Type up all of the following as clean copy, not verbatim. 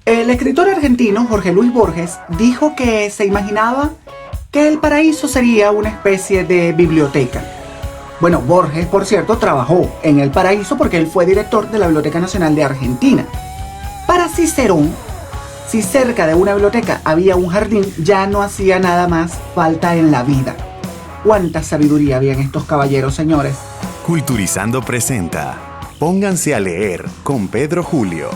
El escritor argentino Jorge Luis Borges dijo que se imaginaba que el paraíso sería una especie de biblioteca. Bueno, Borges, por cierto, trabajó en el paraíso porque él fue director de la Biblioteca Nacional de Argentina. Para Cicerón, si cerca de una biblioteca había un jardín, ya no hacía nada más falta en la vida. ¿Cuánta sabiduría había en estos caballeros, señores? Culturizando presenta Pónganse a leer con Pedro Julio.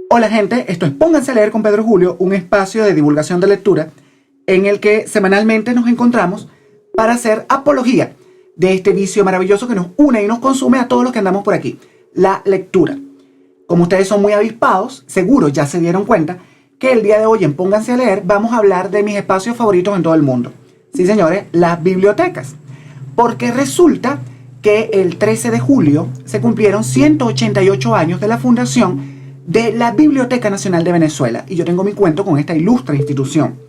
Hola gente, esto es Pónganse a leer con Pedro Julio, un espacio de divulgación de lectura en el que semanalmente nos encontramos para hacer apología de este vicio maravilloso que nos une y nos consume a todos los que andamos por aquí, la lectura. Como ustedes son muy avispados, seguro ya se dieron cuenta que el día de hoy en Pónganse a leer vamos a hablar de mis espacios favoritos en todo el mundo. Sí señores, las bibliotecas. Porque resulta que el 13 de julio se cumplieron 188 años de la fundación de la Biblioteca Nacional de Venezuela. Y yo tengo mi cuento con esta ilustre institución.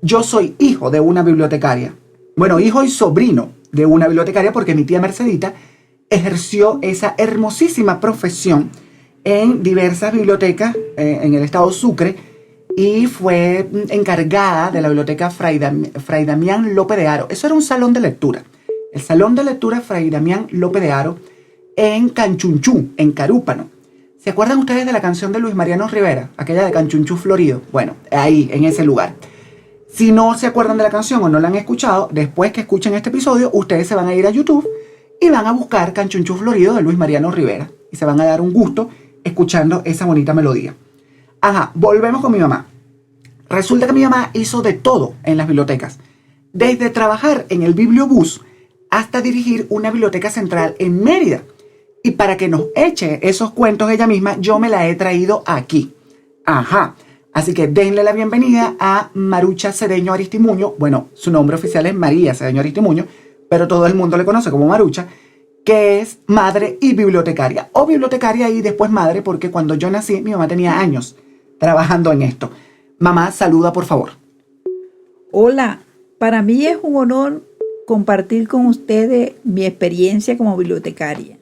Yo soy hijo de una bibliotecaria. Bueno, hijo y sobrino de una bibliotecaria porque mi tía Mercedita ejerció esa hermosísima profesión en diversas bibliotecas en el estado Sucre y fue encargada de la biblioteca Fray Damián López de Haro. Eso era un salón de lectura. El salón de lectura Fray Damián López de Haro en Canchunchú, en Carúpano. ¿Se acuerdan ustedes de la canción de Luis Mariano Rivera? Aquella de Canchunchú Florido. Bueno, ahí, en ese lugar. Si no se acuerdan de la canción o no la han escuchado, después que escuchen este episodio, ustedes se van a ir a YouTube y van a buscar Canchunchú Florido de Luis Mariano Rivera. Y se van a dar un gusto escuchando esa bonita melodía. Ajá, volvemos con mi mamá. Resulta que mi mamá hizo de todo en las bibliotecas. Desde trabajar en el Bibliobús hasta dirigir una biblioteca central en Mérida. Y para que nos eche esos cuentos ella misma, yo me la he traído aquí. Ajá. Así que denle la bienvenida a Marucha Cedeño Aristimuño. Bueno, su nombre oficial es María Cedeño Aristimuño, pero todo el mundo le conoce como Marucha, que es madre y bibliotecaria. O bibliotecaria y después madre, porque cuando yo nací, mi mamá tenía años trabajando en esto. Mamá, saluda, por favor. Hola, para mí es un honor compartir con ustedes mi experiencia como bibliotecaria.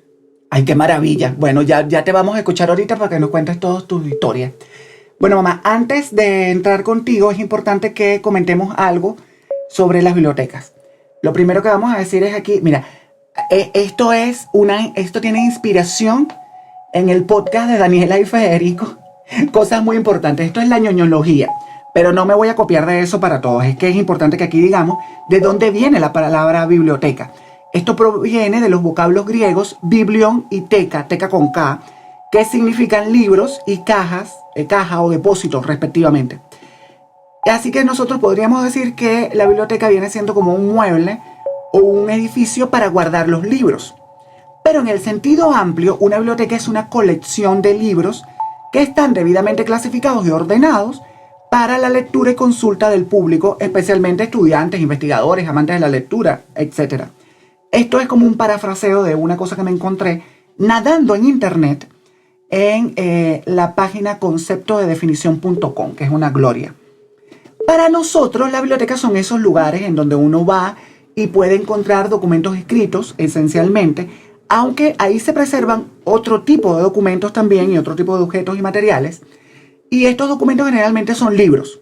¡Ay, qué maravilla! Bueno, ya te vamos a escuchar ahorita para que nos cuentes todas tus historias. Bueno, mamá, antes de entrar contigo es importante que comentemos algo sobre las bibliotecas. Lo primero que vamos a decir es aquí, mira, esto tiene inspiración en el podcast de Daniela y Federico. Cosas muy importantes. Esto es la ñoñología. Pero no me voy a copiar de eso para todos. Es que es importante que aquí digamos de dónde viene la palabra biblioteca. Esto proviene de los vocablos griegos biblion y teca con K, que significan libros y cajas, caja o depósitos respectivamente. Así que nosotros podríamos decir que la biblioteca viene siendo como un mueble o un edificio para guardar los libros. Pero en el sentido amplio, una biblioteca es una colección de libros que están debidamente clasificados y ordenados para la lectura y consulta del público, especialmente estudiantes, investigadores, amantes de la lectura, etc. Esto es como un parafraseo de una cosa que me encontré nadando en internet en la página conceptodedefinición.com, que es una gloria. Para nosotros, las bibliotecas son esos lugares en donde uno va y puede encontrar documentos escritos, esencialmente, aunque ahí se preservan otro tipo de documentos también y otro tipo de objetos y materiales. Y estos documentos generalmente son libros.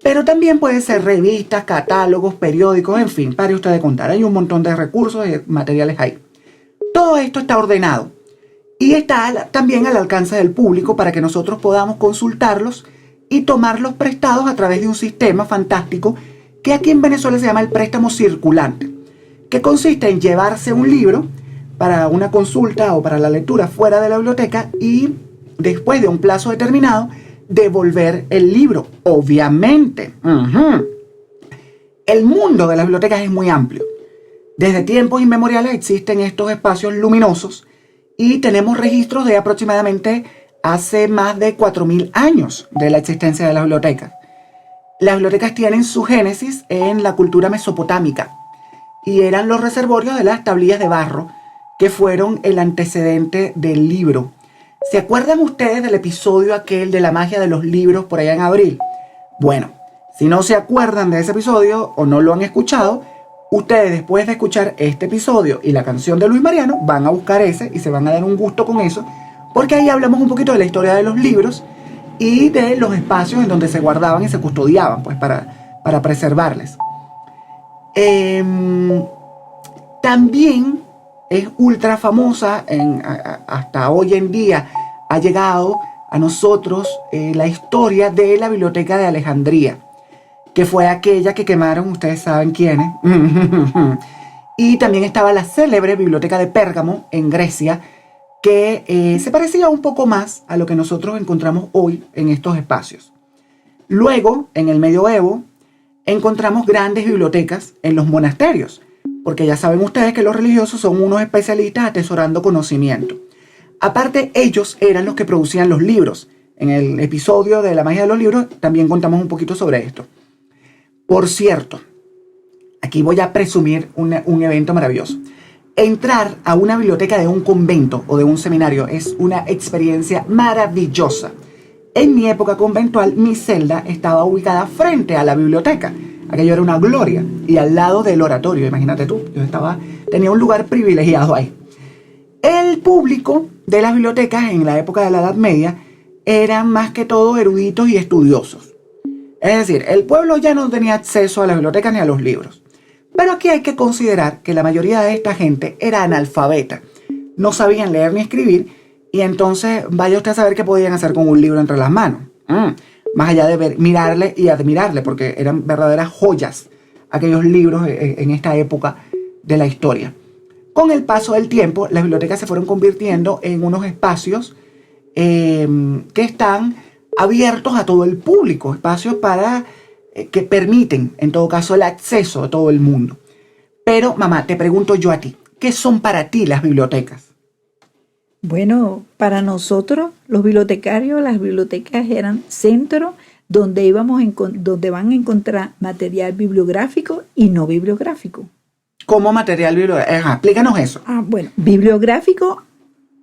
Pero también pueden ser revistas, catálogos, periódicos, en fin, pare usted de contar. Hay un montón de recursos y materiales ahí. Todo esto está ordenado y está también al alcance del público para que nosotros podamos consultarlos y tomarlos prestados a través de un sistema fantástico que aquí en Venezuela se llama el préstamo circulante, que consiste en llevarse un libro para una consulta o para la lectura fuera de la biblioteca y después de un plazo determinado devolver el libro, obviamente. El mundo de las bibliotecas es muy amplio. Desde tiempos inmemoriales existen estos espacios luminosos y tenemos registros de aproximadamente hace más de 4.000 años de la existencia de las bibliotecas. Las bibliotecas tienen su génesis en la cultura mesopotámica y eran los reservorios de las tablillas de barro que fueron el antecedente del libro. ¿Se acuerdan ustedes del episodio aquel de la magia de los libros por allá en abril? Bueno, si no se acuerdan de ese episodio o no lo han escuchado, ustedes después de escuchar este episodio y la canción de Luis Mariano van a buscar ese y se van a dar un gusto con eso, porque ahí hablamos un poquito de la historia de los libros y de los espacios en donde se guardaban y se custodiaban, pues para preservarles. También es ultra famosa, hasta hoy en día ha llegado a nosotros la historia de la Biblioteca de Alejandría, que fue aquella que quemaron, ustedes saben quiénes. Y también estaba la célebre Biblioteca de Pérgamo en Grecia, que se parecía un poco más a lo que nosotros encontramos hoy en estos espacios. Luego, en el Medioevo, encontramos grandes bibliotecas en los monasterios, porque ya saben ustedes que los religiosos son unos especialistas atesorando conocimiento. Aparte, ellos eran los que producían los libros. En el episodio de la magia de los libros también contamos un poquito sobre esto. Por cierto, aquí voy a presumir un evento maravilloso. Entrar a una biblioteca de un convento o de un seminario es una experiencia maravillosa. En mi época conventual, mi celda estaba ubicada frente a la biblioteca. Aquello era una gloria. Y al lado del oratorio, imagínate tú. Tenía un lugar privilegiado ahí. El público de las bibliotecas en la época de la Edad Media eran más que todo eruditos y estudiosos. Es decir, el pueblo ya no tenía acceso a las bibliotecas ni a los libros. Pero aquí hay que considerar que la mayoría de esta gente era analfabeta. No sabían leer ni escribir y entonces vaya usted a saber qué podían hacer con un libro entre las manos. Más allá de mirarle y admirarle, porque eran verdaderas joyas aquellos libros en esta época de la historia. Con el paso del tiempo, las bibliotecas se fueron convirtiendo en unos espacios que están abiertos a todo el público, espacios que permiten, en todo caso, el acceso a todo el mundo. Pero, mamá, te pregunto yo a ti, ¿qué son para ti las bibliotecas? Bueno, para nosotros, los bibliotecarios, las bibliotecas eran centros donde donde van a encontrar material bibliográfico y no bibliográfico. ¿Cómo material bibliográfico? Explícanos eso. Bueno, bibliográfico,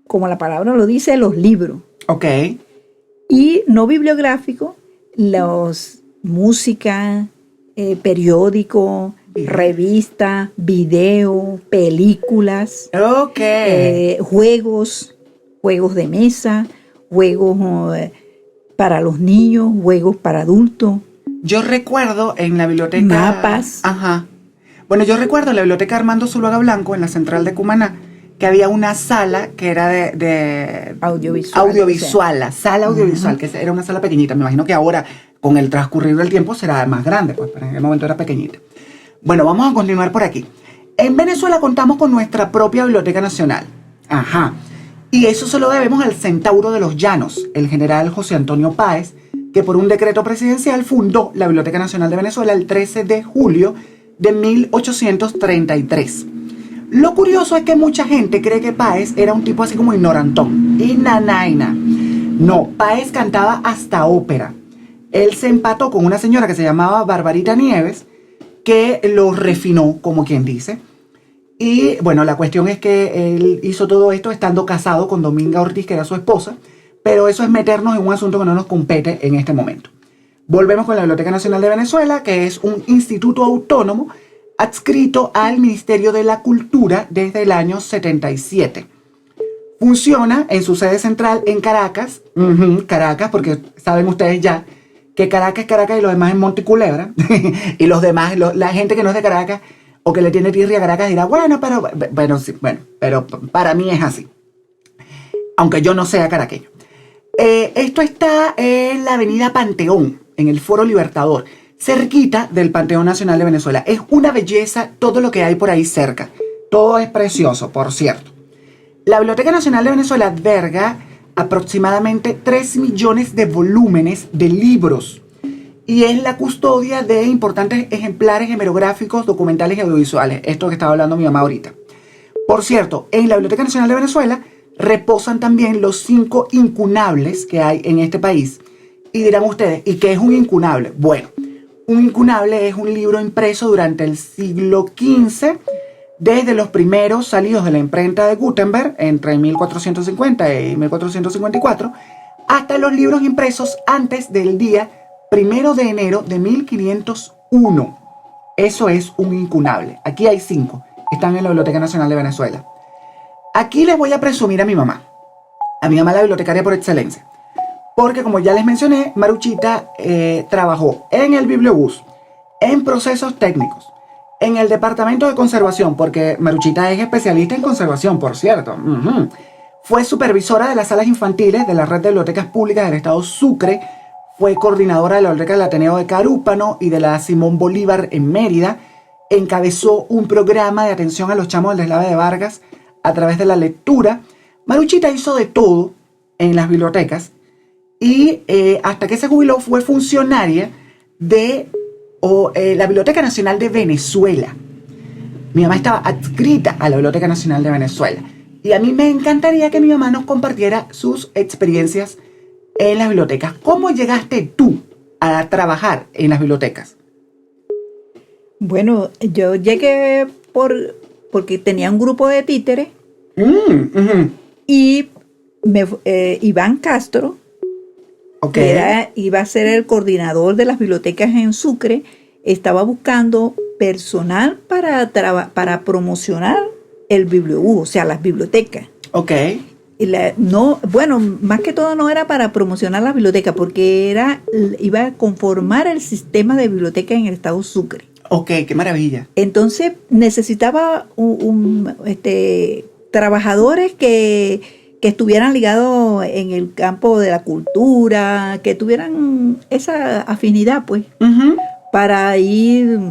como la palabra lo dice, los libros. Ok. Y no bibliográfico, música, periódico, revista, video, películas, juegos de mesa, juegos para los niños, juegos para adultos. Yo recuerdo en la biblioteca... Mapas. Ajá. Bueno, yo recuerdo en la biblioteca Armando Zuluaga Blanco, en la central de Cumaná, que había una sala que era de audiovisual, la sala audiovisual, que era una sala pequeñita. Me imagino que ahora, con el transcurrir del tiempo, será más grande, pues, pero en aquel momento era pequeñita. Bueno, vamos a continuar por aquí. En Venezuela contamos con nuestra propia Biblioteca Nacional. Ajá. Y eso se lo debemos al centauro de los llanos, el general José Antonio Páez, que por un decreto presidencial fundó la Biblioteca Nacional de Venezuela el 13 de julio de 1833. Lo curioso es que mucha gente cree que Páez era un tipo así como ignorantón. Y nanaina. No, Páez cantaba hasta ópera. Él se empató con una señora que se llamaba Barbarita Nieves, que lo refinó, como quien dice. Y bueno, la cuestión es que él hizo todo esto estando casado con Dominga Ortiz, que era su esposa, pero eso es meternos en un asunto que no nos compete en este momento. Volvemos con la Biblioteca Nacional de Venezuela, que es un instituto autónomo adscrito al Ministerio de la Cultura desde el año 77. Funciona en su sede central en Caracas, Caracas, porque saben ustedes ya que Caracas es Caracas y los demás es Monteculebra, y los demás, la gente que no es de Caracas o que le tiene tirria a Caracas dirá, pero para mí es así, aunque yo no sea caraqueño. Esto está en la avenida Panteón, en el Foro Libertador, cerquita del Panteón Nacional de Venezuela. Es una belleza todo lo que hay por ahí cerca. Todo es precioso, por cierto. La Biblioteca Nacional de Venezuela alberga aproximadamente 3 millones de volúmenes de libros y es la custodia de importantes ejemplares hemerográficos, documentales y audiovisuales. Esto que estaba hablando mi mamá ahorita. Por cierto, en la Biblioteca Nacional de Venezuela reposan también los 5 incunables que hay en este país. Y dirán ustedes, ¿y qué es un incunable? Bueno, un incunable es un libro impreso durante el siglo XV, desde los primeros salidos de la imprenta de Gutenberg, entre 1450 y 1454, hasta los libros impresos antes del día 1 de enero de 1501. Eso es un incunable. Aquí hay 5. Están en la Biblioteca Nacional de Venezuela. Aquí les voy a presumir a mi mamá la bibliotecaria por excelencia. Porque como ya les mencioné, Maruchita trabajó en el Bibliobús, en procesos técnicos, en el departamento de conservación, porque Maruchita es especialista en conservación, por cierto. Fue supervisora de las salas infantiles de la red de bibliotecas públicas del estado Sucre, fue coordinadora de la biblioteca del Ateneo de Carúpano y de la Simón Bolívar en Mérida, encabezó un programa de atención a los chamos del deslave de Vargas a través de la lectura. Maruchita hizo de todo en las bibliotecas y hasta que se jubiló fue funcionaria de la Biblioteca Nacional de Venezuela. Mi mamá estaba adscrita a la Biblioteca Nacional de Venezuela y a mí me encantaría que mi mamá nos compartiera sus experiencias en las bibliotecas. ¿Cómo llegaste tú a trabajar en las bibliotecas? Bueno, yo llegué porque tenía un grupo de títeres y Iván Castro, que iba a ser el coordinador de las bibliotecas en Sucre, estaba buscando personal para promocionar el Bibliobús, o sea, las bibliotecas. Ok. Más que todo no era para promocionar las bibliotecas, porque iba a conformar el sistema de bibliotecas en el estado Sucre. Ok, qué maravilla. Entonces necesitaba trabajadores que estuvieran ligados en el campo de la cultura, que tuvieran esa afinidad, pues, para ir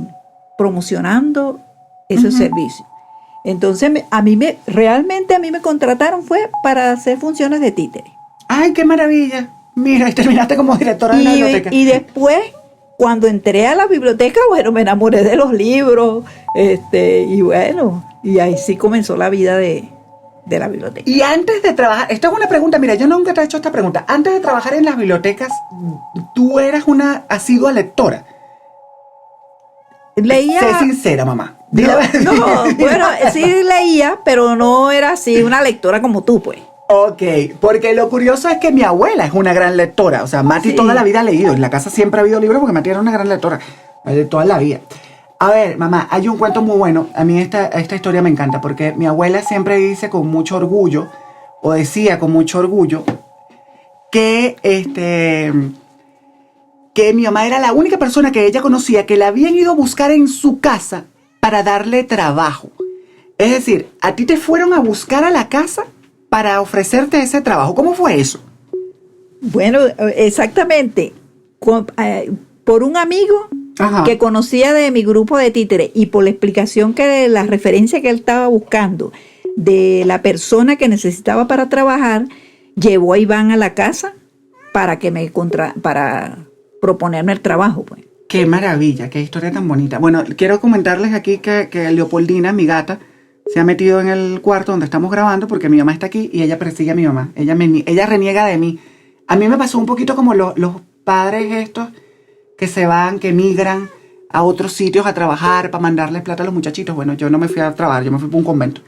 promocionando esos servicios. Entonces, realmente a mí me contrataron fue para hacer funciones de títere. ¡Ay, qué maravilla! Mira, y terminaste como directora de la biblioteca. Y después, cuando entré a la biblioteca, bueno, me enamoré de los libros, y ahí sí comenzó la vida de la biblioteca. Y antes de trabajar, esta es una pregunta, mira, yo nunca te he hecho esta pregunta. Antes de trabajar en las bibliotecas, ¿tú eras una asidua lectora? Leía. Sé sincera, mamá. Bueno, sí leía, pero no era así una lectora como tú, pues. Ok, porque lo curioso es que mi abuela es una gran lectora. O sea, Mati toda la vida ha leído. En la casa siempre ha habido libros porque Mati era una gran lectora. De toda la vida. A ver, mamá, hay un cuento muy bueno. A mí esta historia me encanta porque mi abuela siempre dice con mucho orgullo, o decía con mucho orgullo, que mi mamá era la única persona que ella conocía que la habían ido a buscar en su casa para darle trabajo. Es decir, a ti te fueron a buscar a la casa para ofrecerte ese trabajo. ¿Cómo fue eso? Bueno, exactamente. Por un amigo que conocía de mi grupo de títeres y por la explicación la referencia que él estaba buscando de la persona que necesitaba para trabajar, llevó a Iván a la casa para proponerme el trabajo, pues. Qué maravilla, qué historia tan bonita. Bueno, quiero comentarles aquí que Leopoldina, mi gata, se ha metido en el cuarto donde estamos grabando porque mi mamá está aquí y ella persigue a mi mamá. Ella reniega de mí. A mí me pasó un poquito como los padres estos que se van, que migran a otros sitios a trabajar para mandarles plata a los muchachitos. Bueno, yo no me fui a trabajar, yo me fui para un convento.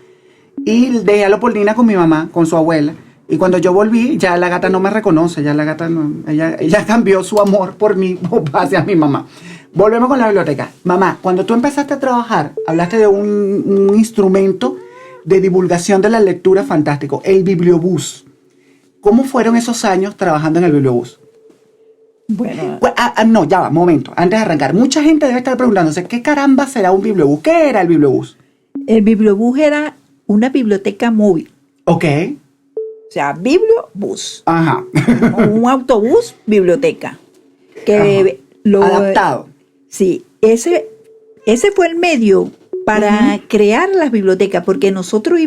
Y dejé a Leopoldina con mi mamá, con su abuela. Y cuando yo volví, ya la gata no me reconoce, ya la gata no, ella cambió su amor por mí hacia mi mamá. Volvemos con la biblioteca. Mamá, cuando tú empezaste a trabajar, hablaste de un instrumento de divulgación de la lectura fantástico, el Bibliobús. ¿Cómo fueron esos años trabajando en el Bibliobús? Bueno. No, ya va, momento. Antes de arrancar, mucha gente debe estar preguntándose, ¿qué caramba será un Bibliobús? ¿Qué era el Bibliobús? El Bibliobús era una biblioteca móvil. Ok. O sea, Bibliobús. Ajá. Un autobús, biblioteca. Adaptado. Sí, ese fue el medio para crear las bibliotecas, porque nosotros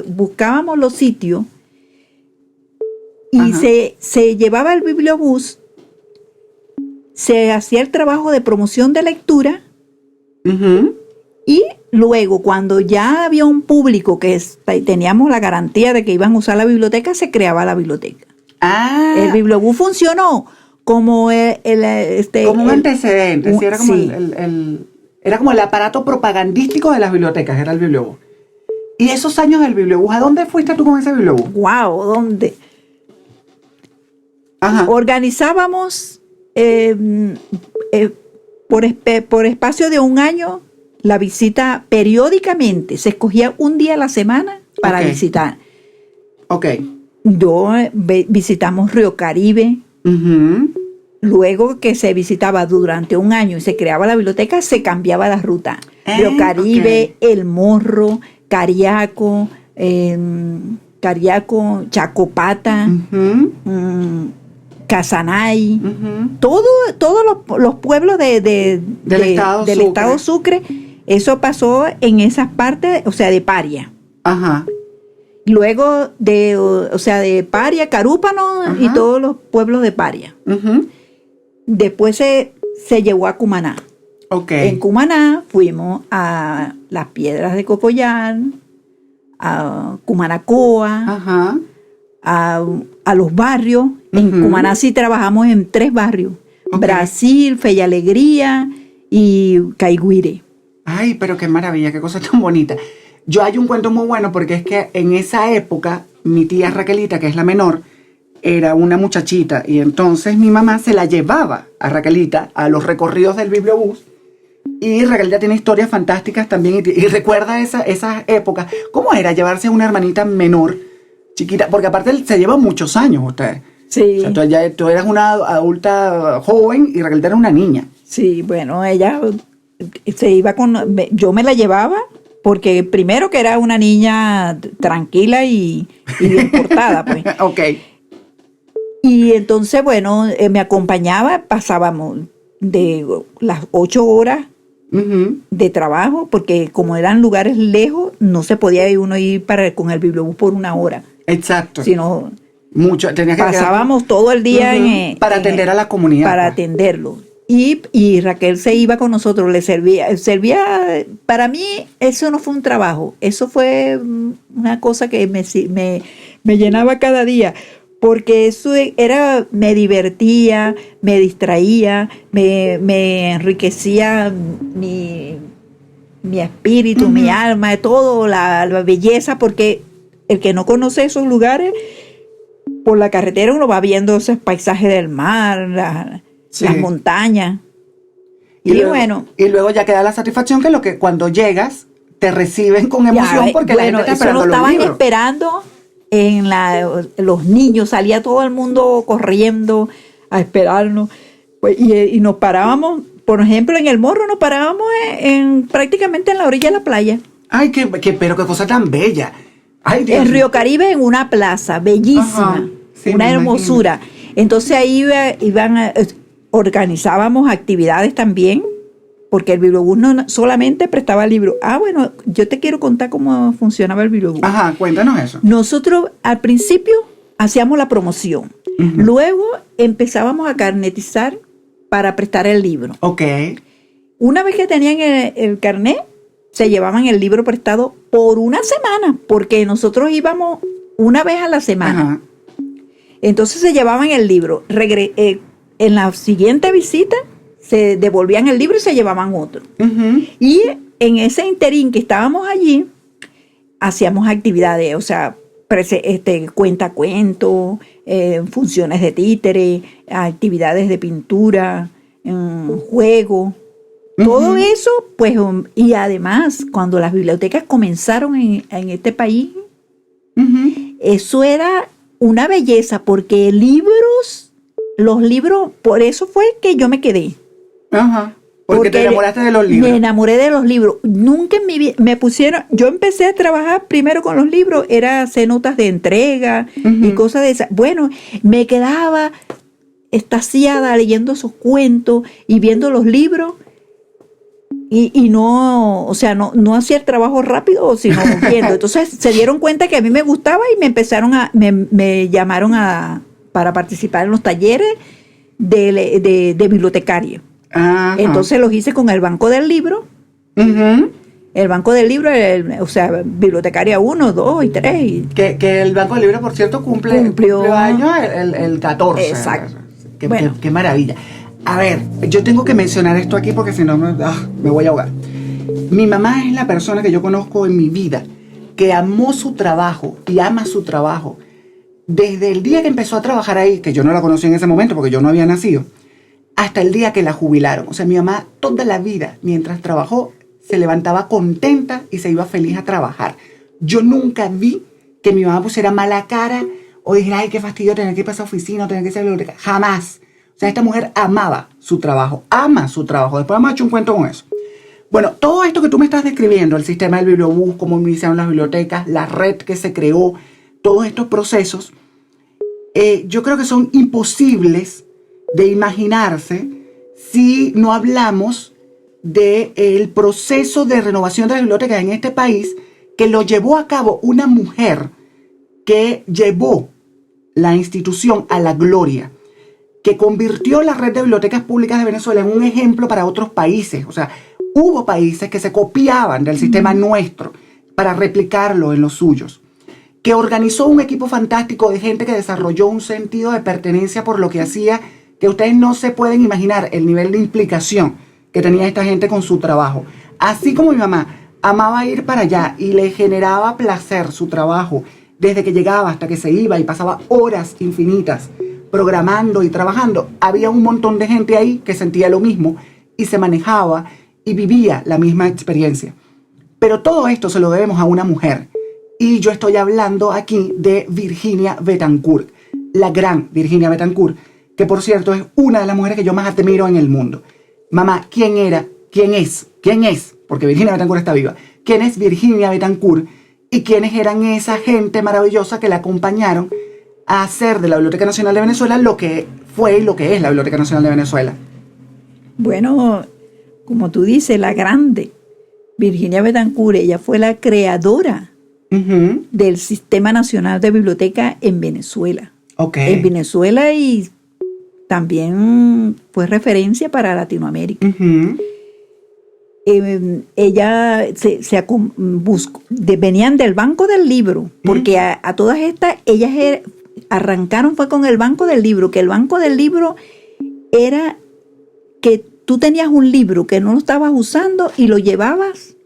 buscábamos los sitios y se llevaba el Bibliobús, se hacía el trabajo de promoción de lectura y luego cuando ya había un público que teníamos la garantía de que iban a usar la biblioteca, se creaba la biblioteca. El Bibliobús funcionó como como un antecedente, sí, era como era como el aparato propagandístico de las bibliotecas, era el Bibliobús. ¿Y esos años del Bibliobús, a dónde fuiste tú con ese Bibliobús? Wow, ¿dónde? Organizábamos por espacio de un año la visita periódicamente. Se escogía un día a la semana para visitar. Ok. Visitamos Río Caribe, Ujú. Luego que se visitaba durante un año y se creaba la biblioteca, se cambiaba la ruta. Río Ok. Caribe, El Morro, Cariaco, Cariaco, Chacopata, Ujú. Casanay, Ujú. todos los pueblos Del estado del Sucre. estado Sucre, eso pasó en esas partes, o sea, de Paria. Ajá. Luego de Paria, Carúpano y Ajá. todos los pueblos de Paria. Ujú. Después se llevó a Cumaná. Ok. En Cumaná fuimos a las Piedras de Cocoyán, a Cumanacoa, Ajá. a los barrios. En Ujú. Cumaná sí trabajamos en 3 barrios. Ok. Brasil, Fe y Alegría y Caigüire. Ay, pero qué maravilla, qué cosa tan bonita. Yo hay un cuento muy bueno porque es que en esa época mi tía Raquelita, que es la menor, era una muchachita y entonces mi mamá se la llevaba a Raquelita a los recorridos del bibliobús y Raquelita tiene historias fantásticas también y recuerda esas épocas. ¿Cómo era llevarse a una hermanita menor, chiquita? Porque aparte se llevan muchos años ustedes. Sí, O sea, tú eras una adulta joven y Raquelita era una niña. sí, bueno, ella se iba yo me la llevaba porque primero que era una niña tranquila y bien portada, pues. Ok. Y entonces, bueno, me acompañaba, pasábamos de las 8 horas Ujú. de trabajo, porque como eran lugares lejos, no se podía uno ir con el bibliobús por 1 hora, Exacto. sino Mucho. Tenías que pasábamos todo el día Ujú. Para atender a la comunidad. para pues. atenderlo. Y Raquel se iba con nosotros, le servía, para mí eso no fue un trabajo, eso fue una cosa que me llenaba cada día, porque eso me divertía, me distraía, me enriquecía mi espíritu, Ujú. mi alma, todo, la belleza, porque el que no conoce esos lugares, por la carretera uno va viendo esos paisajes del mar, Sí. las montañas. Y luego, bueno, y luego ya queda la satisfacción que cuando llegas te reciben con emoción ya, porque bueno, la gente está eso lo esperando los estaban libros. esperando los niños, salía todo el mundo corriendo a esperarnos. Pues, y nos parábamos, por ejemplo, en El Morro nos parábamos prácticamente en la orilla de la playa. Ay, pero qué cosa tan bella. Ay, Dios En mío. Río Caribe, en una plaza bellísima, Ajá, sí, una me hermosura. Entonces ahí organizábamos actividades también, porque el bibliobús no solamente prestaba libros. Bueno, yo te quiero contar cómo funcionaba el bibliobús. Ajá, cuéntanos eso. Nosotros al principio hacíamos la promoción, Ujú. luego empezábamos a carnetizar para prestar el libro. Ok. Una vez que tenían el carnet, se llevaban el libro prestado por 1 semana, porque nosotros íbamos una vez a la semana. Ajá. Entonces se llevaban el libro. En la siguiente visita se devolvían el libro y se llevaban otro. Ujú. Y en ese interín que estábamos allí, hacíamos actividades, o sea, cuentacuentos, funciones de títere, actividades de pintura, juego. Todo eso, pues, y además, cuando las bibliotecas comenzaron en este país, Ujú. eso era una belleza, porque los libros, por eso fue que yo me quedé. Ajá. Porque te enamoraste de los libros. Me enamoré de los libros. Nunca en mi vida me pusieron, yo empecé a trabajar primero con los libros, era hacer notas de entrega y cosas de esas. Bueno, me quedaba extasiada leyendo esos cuentos y viendo los libros. Y no, o sea, no hacía el trabajo rápido, sino viendo. Entonces se dieron cuenta que a mí me gustaba y me llamaron para participar en los talleres de bibliotecario. Ajá. Entonces los hice con el Banco del Libro. Ujú. El Banco del Libro, o sea, bibliotecaria 1, 2 y 3. Que el Banco del Libro, por cierto, cumplió años el 14. Exacto. Qué, Bueno. qué maravilla. A ver, yo tengo que mencionar esto aquí porque si no me voy a ahogar. Mi mamá es la persona que yo conozco en mi vida que amó su trabajo y ama su trabajo. Desde el día que empezó a trabajar ahí, que yo no la conocí en ese momento porque yo no había nacido, hasta el día que la jubilaron. O sea, mi mamá toda la vida, mientras trabajó, se levantaba contenta y se iba feliz a trabajar. Yo nunca vi que mi mamá pusiera mala cara o dijera, ay, qué fastidio tener que ir para esa oficina, o tener que ir a esa biblioteca. Jamás. O sea, esta mujer amaba su trabajo, ama su trabajo. Después vamos a echar un cuento con eso. Bueno, todo esto que tú me estás describiendo, el sistema del bibliobús, cómo iniciaron las bibliotecas, la red que se creó, todos estos procesos, yo creo que son imposibles de imaginarse si no hablamos del proceso de renovación de las bibliotecas en este país, que lo llevó a cabo una mujer que llevó la institución a la gloria, que convirtió la red de bibliotecas públicas de Venezuela en un ejemplo para otros países. O sea, hubo países que se copiaban del sistema nuestro para replicarlo en los suyos, que organizó un equipo fantástico de gente que desarrolló un sentido de pertenencia por lo que hacía, que ustedes no se pueden imaginar el nivel de implicación que tenía esta gente con su trabajo. Así como mi mamá amaba ir para allá y le generaba placer su trabajo, desde que llegaba hasta que se iba y pasaba horas infinitas programando y trabajando, había un montón de gente ahí que sentía lo mismo y se manejaba y vivía la misma experiencia. Pero todo esto se lo debemos a una mujer. Y yo estoy hablando aquí de Virginia Betancourt, la gran Virginia Betancourt, que por cierto es una de las mujeres que yo más admiro en el mundo. Mamá, ¿quién era? ¿Quién es? ¿Quién es? Porque Virginia Betancourt está viva. ¿Quién es Virginia Betancourt? ¿Y quiénes eran esa gente maravillosa que la acompañaron a hacer de la Biblioteca Nacional de Venezuela lo que fue y lo que es la Biblioteca Nacional de Venezuela? Bueno, como tú dices, la grande Virginia Betancourt, ella fue la creadora del Sistema Nacional de Biblioteca en Venezuela. Okay. En Venezuela, y también fue referencia para Latinoamérica. Ella venían del Banco del Libro, porque a todas estas, ellas arrancaron fue con el Banco del Libro, que el Banco del Libro era que tú tenías un libro que no lo estabas usando y lo llevabas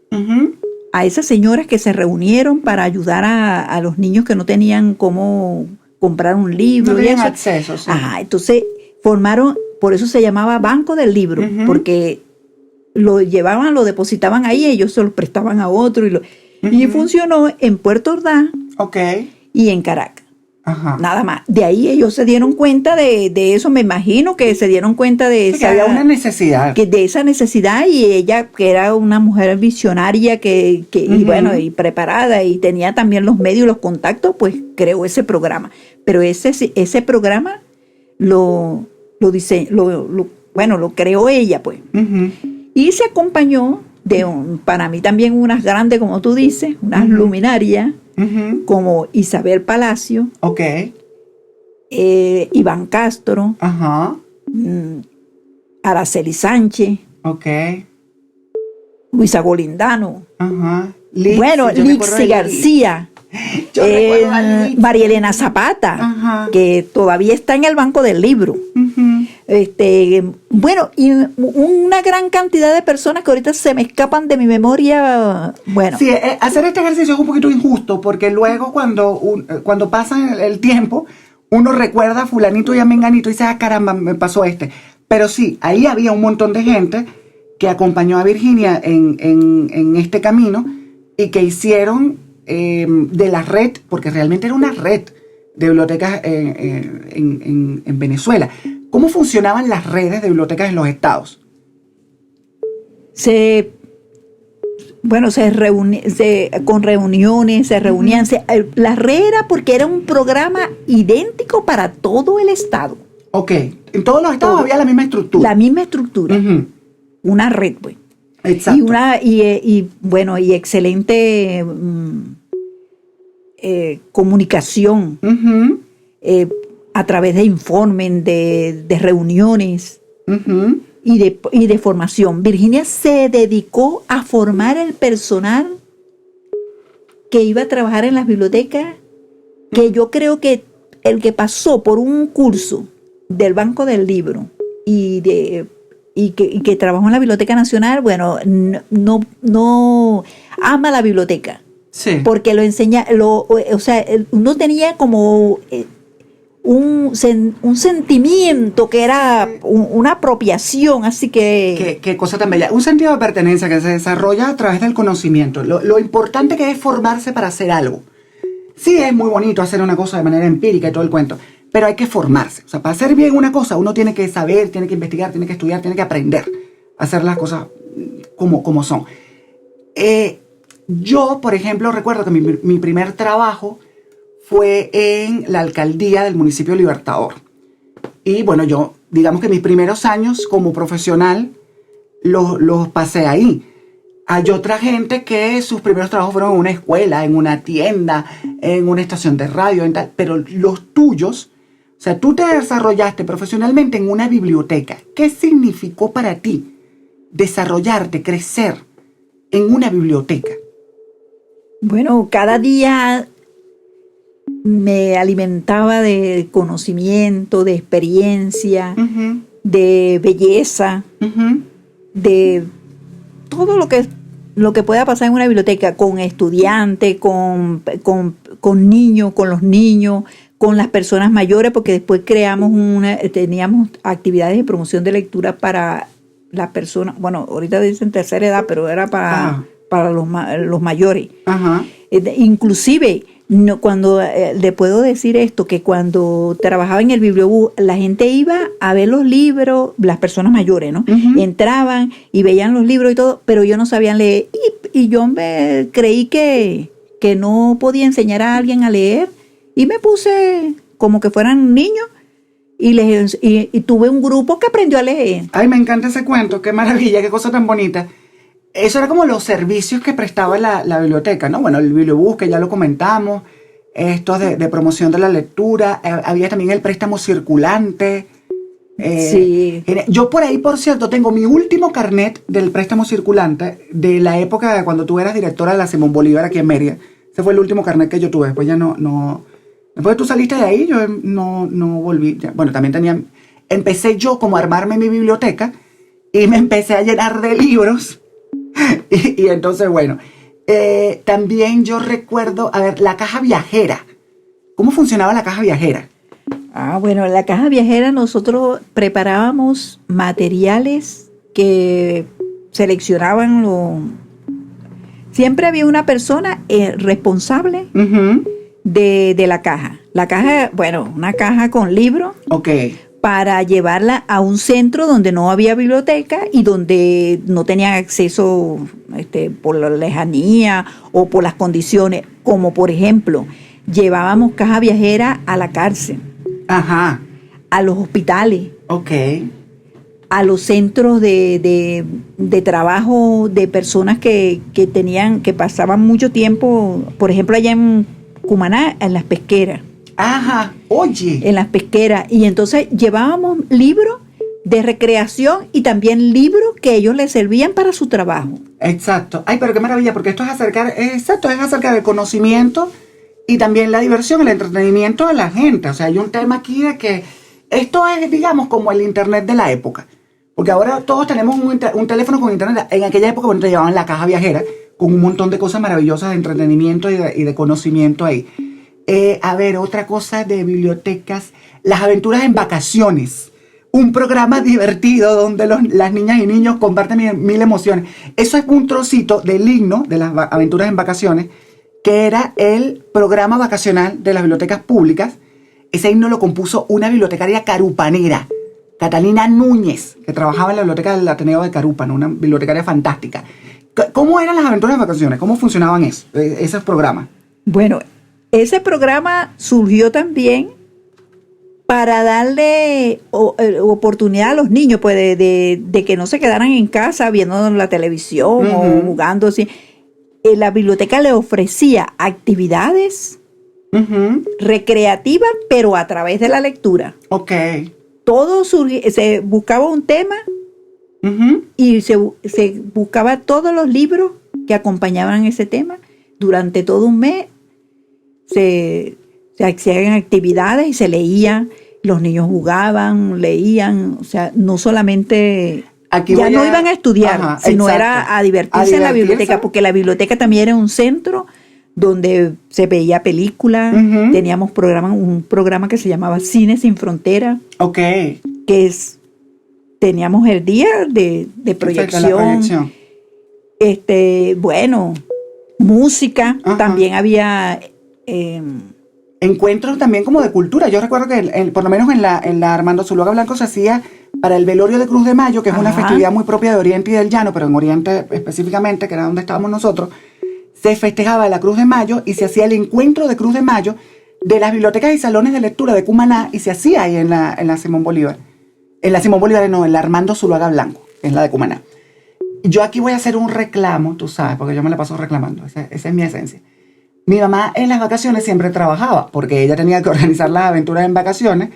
a esas señoras que se reunieron para ayudar a los niños que no tenían cómo comprar un libro. No y tenían eso. acceso, sí. Ajá, entonces formaron, por eso se llamaba Banco del Libro, porque lo llevaban, lo depositaban ahí, ellos se lo prestaban a otro y funcionó en Puerto Ordaz y en Caracas. Ajá. Nada más. De ahí ellos se dieron cuenta de eso, me imagino que se dieron cuenta de que había una necesidad. de esa necesidad, y ella, que era una mujer visionaria y bueno, y preparada, y tenía también los medios y los contactos, pues creó ese programa. Pero ese programa lo creó ella, pues. Y se acompañó de para mí también unas grandes, como tú dices, unas luminarias, como Isabel Palacio, Iván Castro, Araceli Sánchez, Luisa Golindano, Lixi García, María Elena Zapata, que todavía está en el Banco del Libro. Bueno, y una gran cantidad de personas que ahorita se me escapan de mi memoria. Bueno, sí, hacer este ejercicio es un poquito injusto, porque luego cuando pasa el tiempo, uno recuerda a fulanito y a menganito y dice, caramba, me pasó este. Pero sí, ahí había un montón de gente que acompañó a Virginia en este camino y que hicieron de la red, porque realmente era una red de bibliotecas en Venezuela. ¿Cómo funcionaban las redes de bibliotecas en los estados? Con reuniones, se reunían. La red era porque era un programa idéntico para todo el estado. En todos los estados había la misma estructura. La misma estructura. Una red, pues. Exacto. Y excelente comunicación a través de informes, de reuniones y de formación. Virginia se dedicó a formar el personal que iba a trabajar en las bibliotecas, que yo creo que el que pasó por un curso del Banco del Libro y que trabajó en la Biblioteca Nacional, bueno, no ama la biblioteca. Sí. Porque lo enseña, uno tenía como un sentimiento que era una apropiación, así que... Qué cosa tan bella. Un sentido de pertenencia que se desarrolla a través del conocimiento. Lo importante que es formarse para hacer algo. Sí, es muy bonito hacer una cosa de manera empírica y todo el cuento, pero hay que formarse. O sea, para hacer bien una cosa, uno tiene que saber, tiene que investigar, tiene que estudiar, tiene que aprender a hacer las cosas como son. Yo, por ejemplo, recuerdo que mi primer trabajo fue en la alcaldía del municipio de Libertador. Y bueno, yo, digamos que mis primeros años como profesional los pasé ahí. Hay otra gente que sus primeros trabajos fueron en una escuela, en una tienda, en una estación de radio, en tal, pero los tuyos, o sea, tú te desarrollaste profesionalmente en una biblioteca. ¿Qué significó para ti desarrollarte, crecer en una biblioteca? Bueno, cada día me alimentaba de conocimiento, de experiencia, Uh-huh. de belleza, Uh-huh. de todo lo que pueda pasar en una biblioteca, con estudiantes, con niños, con los niños, con las personas mayores, porque después teníamos actividades de promoción de lectura para las personas, bueno, ahorita dicen tercera edad, pero era para los mayores. Ajá. Inclusive, cuando le puedo decir esto, que cuando trabajaba en el bibliobús, la gente iba a ver los libros, las personas mayores, ¿no? Uh-huh. Entraban y veían los libros y todo, pero ellos no sabían leer. Y yo creí que no podía enseñar a alguien a leer, y me puse como que fueran niños, y tuve un grupo que aprendió a leer. Ay, me encanta ese cuento, qué maravilla, qué cosa tan bonita. Eso era como los servicios que prestaba la biblioteca, ¿no? Bueno, el bibliobús, que ya lo comentamos, estos de promoción de la lectura, había también el préstamo circulante. Sí. Yo por ahí, por cierto, tengo mi último carnet del préstamo circulante de la época de cuando tú eras directora de la Simón Bolívar aquí en Mérida. Ese fue el último carnet que yo tuve, después ya no. Después que tú saliste de ahí, yo no volví. Bueno, también empecé yo como a armarme mi biblioteca y me empecé a llenar de libros. y entonces, bueno, también yo recuerdo, a ver, la caja viajera. ¿Cómo funcionaba la caja viajera? Bueno, en la caja viajera nosotros preparábamos materiales que seleccionaban Siempre había una persona responsable Uh-huh. de la caja. La caja, bueno, una caja con libros. Ok. Para llevarla a un centro donde no había biblioteca y donde no tenían acceso por la lejanía o por las condiciones, como por ejemplo, llevábamos caja viajera a la cárcel, Ajá. a los hospitales, Ok. a los centros de trabajo de personas que pasaban mucho tiempo, por ejemplo, allá en Cumaná, en las pesqueras. Ajá. Oye. En las pesqueras, y entonces llevábamos libros de recreación y también libros que ellos les servían para su trabajo. Exacto. Ay, pero qué maravilla, porque esto es acerca del conocimiento y también la diversión, el entretenimiento de la gente. O sea, hay un tema aquí de que esto es, digamos, como el internet de la época. Porque ahora todos tenemos un teléfono con internet. En aquella época, bueno, te llevaban la caja viajera con un montón de cosas maravillosas de entretenimiento y de conocimiento ahí. A ver, otra cosa de bibliotecas, las aventuras en vacaciones. Un programa divertido donde las niñas y niños comparten mil emociones. Eso es un trocito del himno de las aventuras en vacaciones, que era el programa vacacional de las bibliotecas públicas. Ese himno lo compuso una bibliotecaria carupanera, Catalina Núñez, que trabajaba en la biblioteca del Ateneo de Carúpano, una bibliotecaria fantástica. ¿Cómo eran las aventuras de vacaciones? ¿Cómo funcionaban esos programas? Bueno, ese programa surgió también para darle oportunidad a los niños, pues, de que no se quedaran en casa viendo la televisión o jugando así. La biblioteca le ofrecía actividades recreativas, pero a través de la lectura. Ok. Se buscaba un tema y se buscaba todos los libros que acompañaban ese tema. Durante todo un mes se hacían actividades y se leía, los niños jugaban, leían, o sea, no solamente no iban a estudiar, sino exacto, era a divertirse en la biblioteca, porque la biblioteca también era un centro donde se veía películas, teníamos un programa que se llamaba Cine Sin Frontera, teníamos el día de proyección, bueno, música, también había Encuentros también como de cultura. Yo recuerdo que por lo menos en la Armando Zuluaga Blanco se hacía para el velorio de Cruz de Mayo, que es una festividad muy propia de Oriente y del Llano, pero en Oriente específicamente, que era donde estábamos nosotros, se festejaba la Cruz de Mayo y se hacía el encuentro de Cruz de Mayo de las bibliotecas y salones de lectura de Cumaná, y se hacía ahí en la Simón Bolívar. En la Simón Bolívar no, en la Armando Zuluaga Blanco, que es la de Cumaná. Yo aquí voy a hacer un reclamo, tú sabes, porque yo me la paso reclamando, esa es mi esencia. Mi mamá en las vacaciones siempre trabajaba, porque ella tenía que organizar las aventuras en vacaciones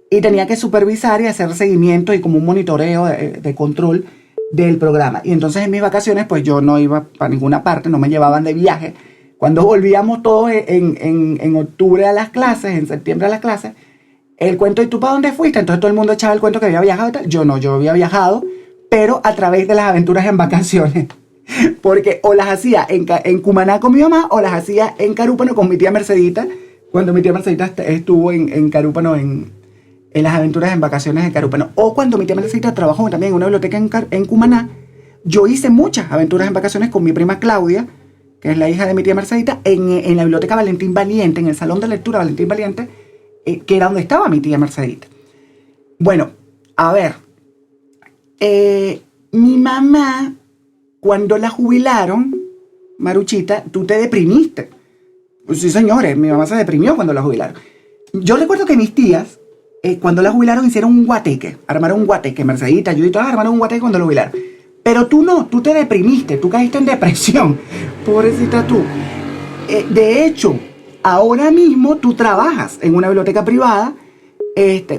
y tenía que supervisar y hacer seguimiento y como un monitoreo de control del programa. Y entonces en mis vacaciones, pues yo no iba para ninguna parte, no me llevaban de viaje. Cuando volvíamos todos en octubre a las clases, en septiembre a las clases, el cuento, ¿y tú para dónde fuiste? Entonces todo el mundo echaba el cuento que había viajado y tal. Yo no, yo había viajado, pero a través de las aventuras en vacaciones. Porque o las hacía en Cumaná con mi mamá o las hacía en Carúpano con mi tía Mercedita, cuando mi tía Mercedita estuvo en Carúpano en las aventuras en vacaciones de Carúpano. O cuando mi tía Mercedita trabajó también en una biblioteca en Cumaná, yo hice muchas aventuras en vacaciones con mi prima Claudia, que es la hija de mi tía Mercedita, en la biblioteca Valentín Valiente, en el salón de lectura Valentín Valiente, que era donde estaba mi tía Mercedita. Bueno, a ver, mi mamá, cuando la jubilaron, Maruchita, tú te deprimiste. Pues sí, señores, mi mamá se deprimió cuando la jubilaron. Yo recuerdo que mis tías, cuando la jubilaron, hicieron un guateque, armaron un guateque, Mercedita, yo y todas armaron un guateque cuando la jubilaron. Pero tú no, tú te deprimiste, tú caíste en depresión. Pobrecita tú. De hecho, ahora mismo tú trabajas en una biblioteca privada,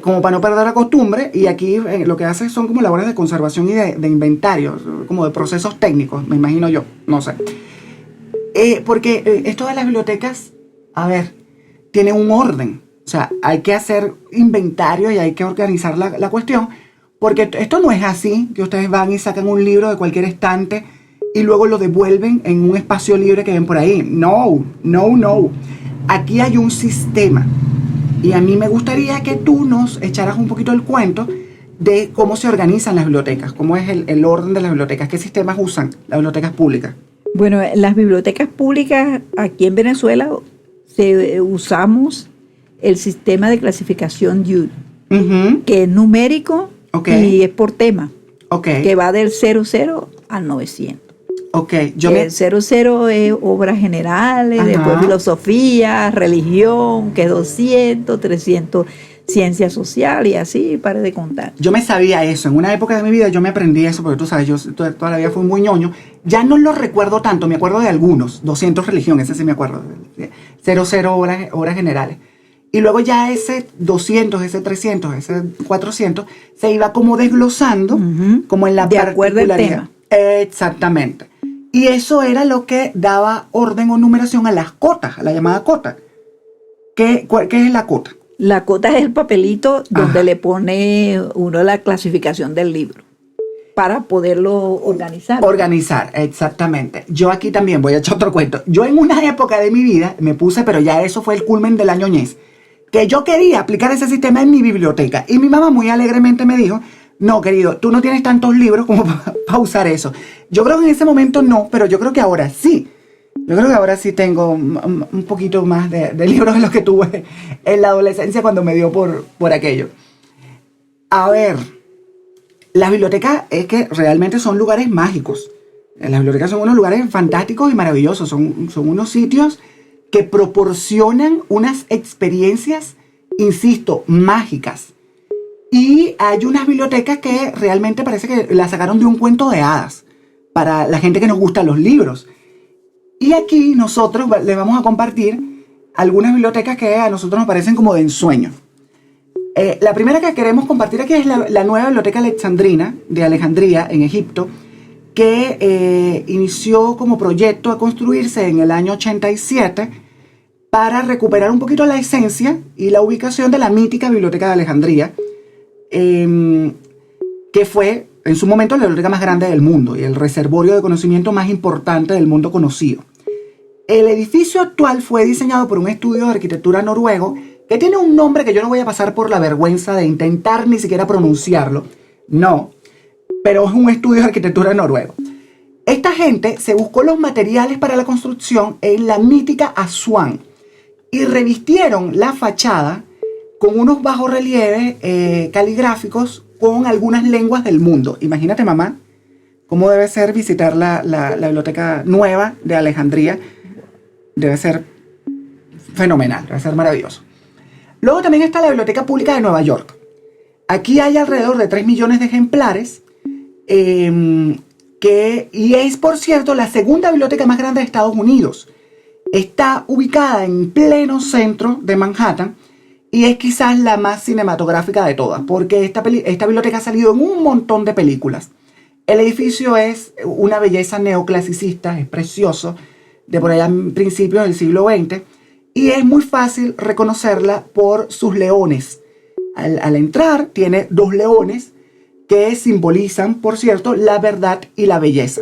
como para no perder la costumbre, y aquí lo que haces son como labores de conservación y de inventario, como de procesos técnicos, me imagino yo, no sé. Porque esto de las bibliotecas, a ver, tiene un orden. O sea, hay que hacer inventario y hay que organizar la cuestión, porque esto no es así, que ustedes van y sacan un libro de cualquier estante y luego lo devuelven en un espacio libre que ven por ahí. No. Aquí hay un sistema. Y a mí me gustaría que tú nos echaras un poquito el cuento de cómo se organizan las bibliotecas, cómo es el orden de las bibliotecas, qué sistemas usan las bibliotecas públicas. Bueno, las bibliotecas públicas aquí en Venezuela usamos el sistema de clasificación DUDE, que es numérico y es por tema, que va del 00 al 900. El 00 es obras generales, después filosofía, religión, que es 200, 300 ciencia social y así, para de contar. Yo me sabía eso, en una época de mi vida yo me aprendí eso, porque tú sabes, yo toda la vida fui muy ñoño. Ya no lo recuerdo tanto, me acuerdo de algunos, 200 religión, ese sí me acuerdo, 00 horas generales. Y luego ya ese 200, ese 300, ese 400, se iba como desglosando, como en la de acuerdo al tema. Exactamente. Y eso era lo que daba orden o numeración a las cotas, a la llamada cota. ¿Qué es la cota? La cota es el papelito donde le pone uno la clasificación del libro para poderlo organizar. Organizar, exactamente. Yo aquí también voy a echar otro cuento. Yo en una época de mi vida me puse, pero ya eso fue el culmen de la ñoñez, que yo quería aplicar ese sistema en mi biblioteca. Y mi mamá muy alegremente me dijo, no, querido, tú no tienes tantos libros como para usar eso. Yo creo que en ese momento no, pero yo creo que ahora sí. Yo creo que ahora sí tengo un poquito más de libros de los que tuve en la adolescencia cuando me dio por aquello. A ver, las bibliotecas es que realmente son lugares mágicos. Las bibliotecas son unos lugares fantásticos y maravillosos. Son unos sitios que proporcionan unas experiencias, insisto, mágicas. Y hay unas bibliotecas que realmente parece que las sacaron de un cuento de hadas para la gente que nos gustan los libros. Y aquí nosotros les vamos a compartir algunas bibliotecas que a nosotros nos parecen como de ensueño. La primera que queremos compartir aquí es la nueva biblioteca alexandrina de Alejandría, en Egipto, que inició como proyecto a construirse en el año 87 para recuperar un poquito la esencia y la ubicación de la mítica Biblioteca de Alejandría, que fue en su momento la biblioteca más grande del mundo y el reservorio de conocimiento más importante del mundo conocido. El edificio actual fue diseñado por un estudio de arquitectura noruego que tiene un nombre que yo no voy a pasar por la vergüenza de intentar ni siquiera pronunciarlo. No, pero es un estudio de arquitectura noruego. Esta gente se buscó los materiales para la construcción en la mítica Asuán y revistieron la fachada con unos bajorrelieves caligráficos con algunas lenguas del mundo. Imagínate, mamá, cómo debe ser visitar la biblioteca nueva de Alejandría. Debe ser fenomenal, debe ser maravilloso. Luego también está la Biblioteca Pública de Nueva York. Aquí hay alrededor de 3 millones de ejemplares, y es, por cierto, la segunda biblioteca más grande de Estados Unidos. Está ubicada en pleno centro de Manhattan y es quizás la más cinematográfica de todas, porque esta biblioteca ha salido en un montón de películas. El edificio es una belleza neoclasicista, es precioso, de por allá en principios del siglo XX, y es muy fácil reconocerla por sus leones. Al entrar tiene 2 leones que simbolizan, por cierto, la verdad y la belleza.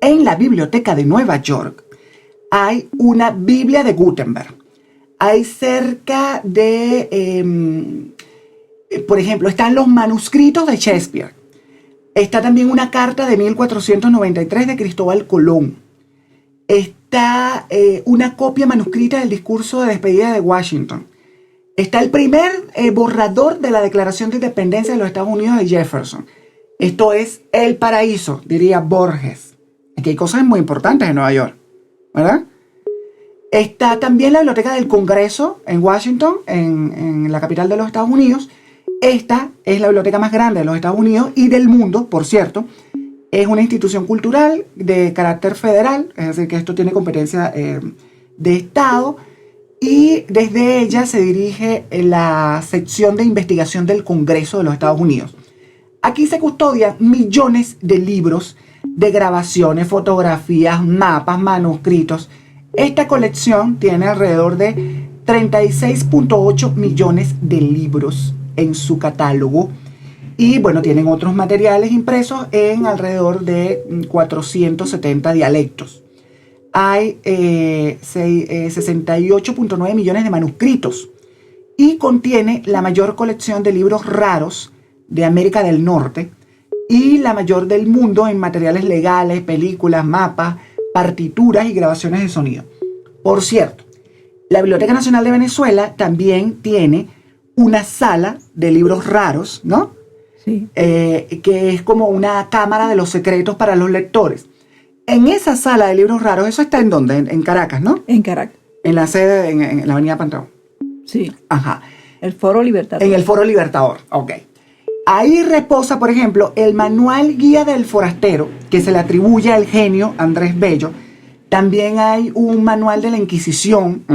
En la Biblioteca de Nueva York hay una Biblia de Gutenberg. Hay cerca de, por ejemplo, están los manuscritos de Shakespeare. Está también una carta de 1493 de Cristóbal Colón. Está una copia manuscrita del discurso de despedida de Washington. Está el primer borrador de la Declaración de Independencia de los Estados Unidos de Jefferson. Esto es el paraíso, diría Borges. Aquí hay cosas muy importantes en Nueva York, ¿verdad? Está también la Biblioteca del Congreso en Washington, en la capital de los Estados Unidos. Esta es la biblioteca más grande de los Estados Unidos y del mundo, por cierto. Es una institución cultural de carácter federal, es decir, que esto tiene competencia de Estado. Y desde ella se dirige la sección de investigación del Congreso de los Estados Unidos. Aquí se custodian millones de libros, de grabaciones, fotografías, mapas, manuscritos. Esta colección tiene alrededor de 36.8 millones de libros en su catálogo. Y bueno, tienen otros materiales impresos en alrededor de 470 dialectos. Hay 68.9 millones de manuscritos y contiene la mayor colección de libros raros de América del Norte y la mayor del mundo en materiales legales, películas, mapas, partituras y grabaciones de sonido. Por cierto, la Biblioteca Nacional de Venezuela también tiene una sala de libros raros, ¿no? Sí. Que es como una cámara de los secretos para los lectores. En esa sala de libros raros, ¿eso está en dónde? En Caracas, ¿no? En Caracas. En la sede, en la avenida Pantaleón. Sí. Ajá. El Foro Libertador. En el Foro Libertador, ok. Ahí reposa, por ejemplo, el Manual Guía del Forastero, que se le atribuye al genio Andrés Bello. También hay un manual de la Inquisición.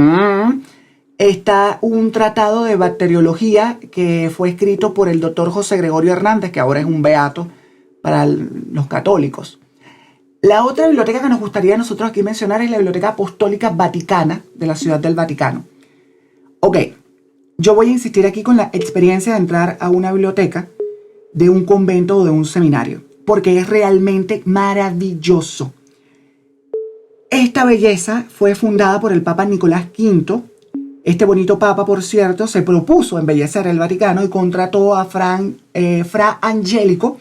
Está un tratado de bacteriología que fue escrito por el doctor José Gregorio Hernández, que ahora es un beato para los católicos. La otra biblioteca que nos gustaría a nosotros aquí mencionar es la Biblioteca Apostólica Vaticana de la Ciudad del Vaticano. Ok, yo voy a insistir aquí con la experiencia de entrar a una biblioteca de un convento o de un seminario, porque es realmente maravilloso. Esta belleza fue fundada por el Papa Nicolás V. Este bonito papa, por cierto, se propuso embellecer el Vaticano y contrató a Fra Angelico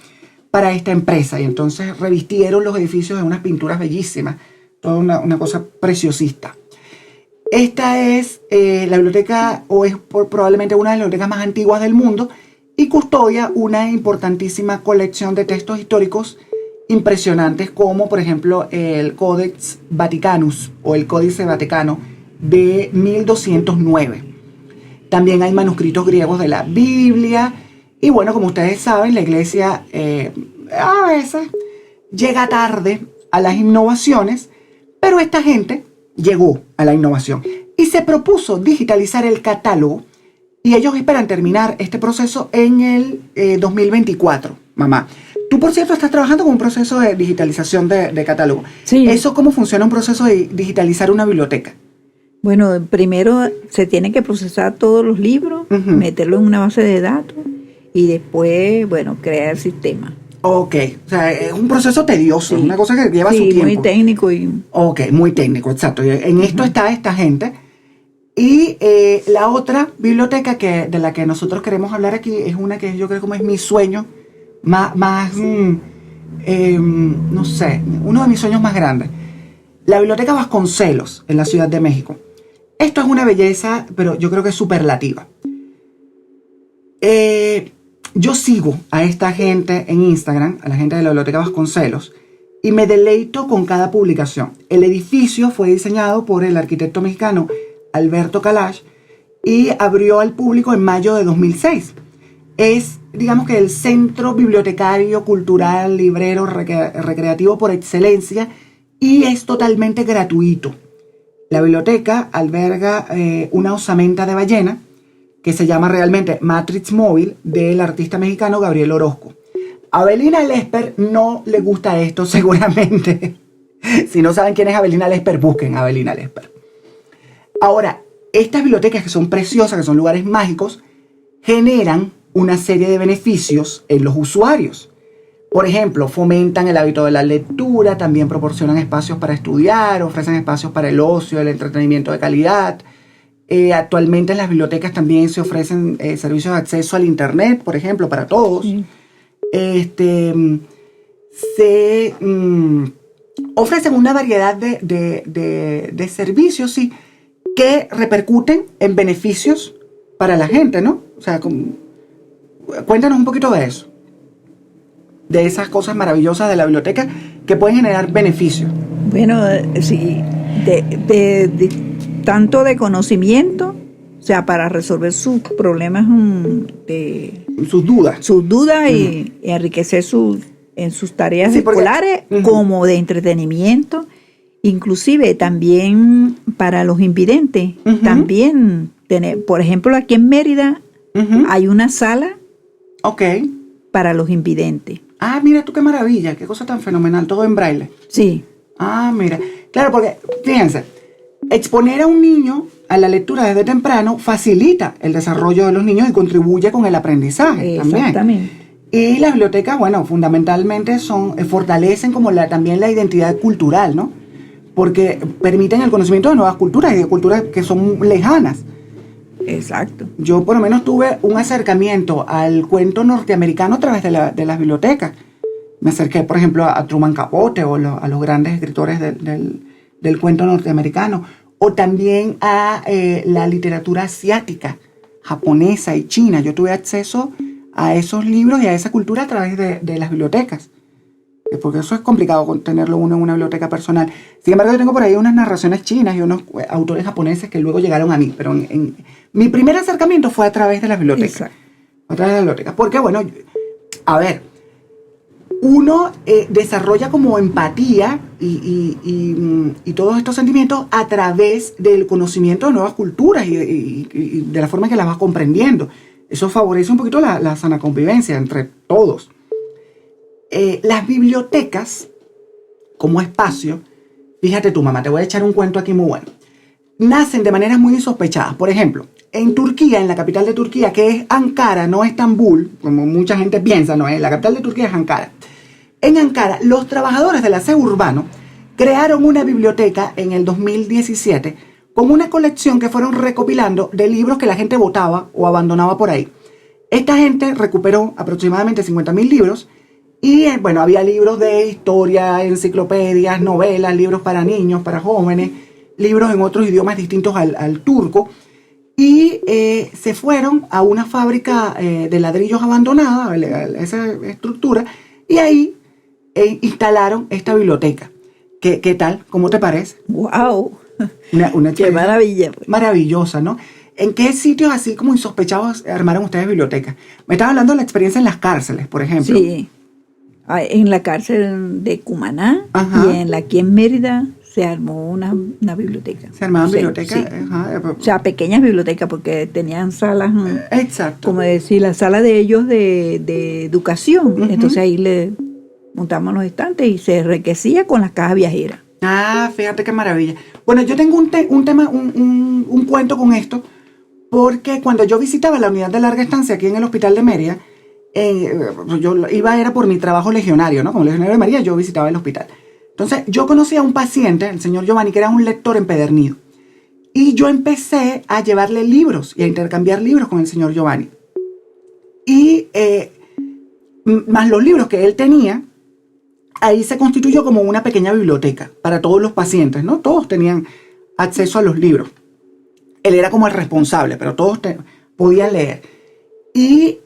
para esta empresa, y entonces revistieron los edificios de unas pinturas bellísimas, toda una cosa preciosista. Esta es la biblioteca, o es probablemente una de las bibliotecas más antiguas del mundo, y custodia una importantísima colección de textos históricos impresionantes, como por ejemplo el Codex Vaticanus o el Códice Vaticano de 1209. También hay manuscritos griegos de la Biblia. Y bueno, como ustedes saben, la iglesia a veces llega tarde a las innovaciones, pero esta gente llegó a la innovación y se propuso digitalizar el catálogo, y ellos esperan terminar este proceso en el 2024, mamá. Tú, por cierto, estás trabajando con un proceso de digitalización de catálogo. Sí. ¿Eso cómo funciona un proceso de digitalizar una biblioteca? Bueno, primero se tiene que procesar todos los libros, meterlo en una base de datos y después, bueno, crear el sistema. Ok, o sea, es un proceso tedioso, Sí. Una cosa que lleva su tiempo. Sí, muy técnico. Ok, muy técnico, exacto. Y en esto está esta gente. Y la otra biblioteca de la que nosotros queremos hablar aquí es una que yo creo como es mi sueño más no sé, uno de mis sueños más grandes. La Biblioteca Vasconcelos, en la Ciudad de México. Esto es una belleza, pero yo creo que es superlativa. Yo sigo a esta gente en Instagram, a la gente de la Biblioteca Vasconcelos, y me deleito con cada publicación. El edificio fue diseñado por el arquitecto mexicano Alberto Kalash y abrió al público en mayo de 2006. Es, digamos que el centro bibliotecario, cultural, librero, recreativo por excelencia, y es totalmente gratuito. La biblioteca alberga una osamenta de ballena que se llama realmente Matrix Móvil, del artista mexicano Gabriel Orozco. A Avelina Lesper no le gusta esto, seguramente. Si no saben quién es Avelina Lesper, busquen a Avelina Lesper. Ahora, estas bibliotecas, que son preciosas, que son lugares mágicos, generan una serie de beneficios en los usuarios. Por ejemplo, fomentan el hábito de la lectura, también proporcionan espacios para estudiar, ofrecen espacios para el ocio, el entretenimiento de calidad. Actualmente en las bibliotecas también se ofrecen servicios de acceso al internet, por ejemplo, para todos. Sí. Se ofrecen una variedad de servicios, sí, que repercuten en beneficios para la gente, ¿no? O sea, cuéntanos un poquito de eso, de esas cosas maravillosas de la biblioteca que pueden generar beneficios. Bueno, sí, tanto de conocimiento, o sea, para resolver sus problemas, sus dudas y enriquecer en sus tareas escolares, como de entretenimiento, inclusive también para los invidentes. También, por ejemplo, aquí en Mérida hay una sala para los invidentes. Ah, mira tú qué maravilla, qué cosa tan fenomenal, todo en braille. Sí. Ah, mira, claro, porque fíjense, exponer a un niño a la lectura desde temprano facilita el desarrollo de los niños y contribuye con el aprendizaje. Exactamente. También. Y las bibliotecas, bueno, fundamentalmente fortalecen como también la identidad cultural, ¿no? Porque permiten el conocimiento de nuevas culturas y de culturas que son lejanas. Exacto. Yo por lo menos tuve un acercamiento al cuento norteamericano a través de las bibliotecas. Me acerqué, por ejemplo, a Truman Capote o a los grandes escritores del cuento norteamericano, o también a la literatura asiática, japonesa y china. Yo tuve acceso a esos libros y a esa cultura a través de las bibliotecas, porque eso es complicado tenerlo uno en una biblioteca personal. Sin embargo, yo tengo por ahí unas narraciones chinas y unos autores japoneses que luego llegaron a mí, pero mi primer acercamiento fue a través de las bibliotecas. Exacto. A través de las bibliotecas, porque bueno, a ver, uno desarrolla como empatía y todos estos sentimientos a través del conocimiento de nuevas culturas y de la forma en que las vas comprendiendo. Eso favorece un poquito la sana convivencia entre todos. Las bibliotecas, como espacio, fíjate tú, mamá, te voy a echar un cuento aquí muy bueno. Nacen de maneras muy insospechadas. Por ejemplo, en Turquía, en la capital de Turquía, que es Ankara, no Estambul, como mucha gente piensa, no es. La capital de Turquía es Ankara. En Ankara, los trabajadores del aseo urbano crearon una biblioteca en el 2017 con una colección que fueron recopilando de libros que la gente botaba o abandonaba por ahí. Esta gente recuperó aproximadamente 50.000 libros y, bueno, había libros de historia, enciclopedias, novelas, libros para niños, para jóvenes, libros en otros idiomas distintos al turco. Y se fueron a una fábrica de ladrillos abandonada, esa estructura, y ahí instalaron esta biblioteca. ¿Qué tal? ¿Cómo te parece? ¡Wow! Una ¡Qué maravilla! Pues. Maravillosa, ¿no? ¿En qué sitios así como insospechados armaron ustedes bibliotecas? Me estaba hablando de la experiencia en las cárceles, por ejemplo. Sí. En la cárcel de Cumaná. Ajá. Y aquí en Mérida se armó una biblioteca. ¿Se armaban bibliotecas? Sí. Ajá. O sea, pequeñas bibliotecas porque tenían salas. Exacto. Como decir, la sala de ellos de educación. Uh-huh. Entonces ahí le montamos los estantes y se enriquecía con las cajas viajeras. Ah, fíjate qué maravilla. Bueno, yo tengo un cuento con esto, porque cuando yo visitaba la unidad de larga estancia aquí en el Hospital de Mérida, yo era por mi trabajo legionario, ¿no? Como legionario de María, yo visitaba el hospital. Entonces, yo conocí a un paciente, el señor Giovanni, que era un lector empedernido. Y yo empecé a llevarle libros y a intercambiar libros con el señor Giovanni. Y más los libros que él tenía, ahí se constituyó como una pequeña biblioteca para todos los pacientes, ¿no? Todos tenían acceso a los libros. Él era como el responsable, pero todos podían leer. Y